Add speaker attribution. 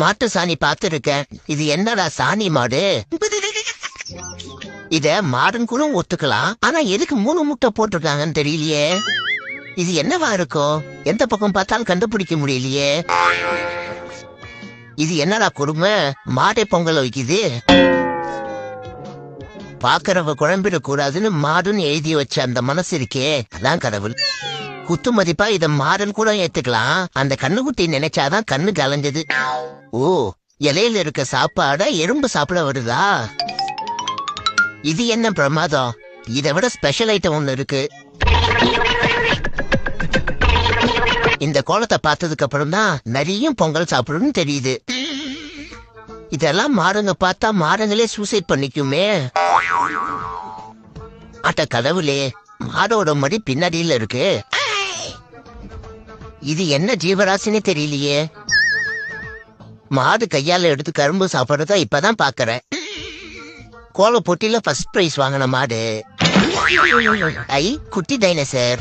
Speaker 1: மாட்டு சாணி பார்த்திருக்கேன். இது என்னடா சாணி மாடு? இத மாடுன்னு கூட ஒத்துக்கலாம். ஆனா எதுக்கு 3 முட்டை போட்டிருக்காங்கன்னு தெரியலையே. இது என்னவா இருக்கும்? எந்த பக்கம் பார்த்தாலும் கண்டுபிடிக்க முடியலையே. இது என்னடா கொடுமை? மாடை பொங்கல் வைக்குது. பாக்குறவ குழம்பிடக் கூடாதுன்னு மாடுன்னு எழுதி வச்ச அந்த மனசு இருக்கே, அதான் கடவுள். குத்து மதிப்பா இத மாடுன்னு கூட ஏத்துக்கலாம். அந்த கண்ணுக்குட்டி நினைச்சாதான் கண்ணு கலைஞ்சது. ஓ, இலையில இருக்க சாப்பாட எறும்பு சாப்பிட வருதா? இது என்ன பிரமாதம்? இதை விட ஸ்பெஷல் ஐட்டம் ஒண்ணு இருக்கு. இந்த கோலத்தை பார்த்ததுக்கு அப்புறம் தான் நிறைய பொங்கல் சாப்பிடுன்னு தெரியுது. இதெல்லாம் மாடுங்க பார்த்தா மாடுங்களே சூசைட் பண்ணிக்குமே. அட்ட கடவுளே, மாடோட மடி பின்னாடியில இருக்கு. இது என்ன ஜீவராசினே தெரியலையே. மாடு கையால எடுத்து கரும்பு சாப்பிடுறதா இப்பதான் பாக்குறேன். கோல போட்டியில ஃபர்ஸ்ட் பிரைஸ் வாங்கின மாடு. ஐ, குட்டி டைனோசர்.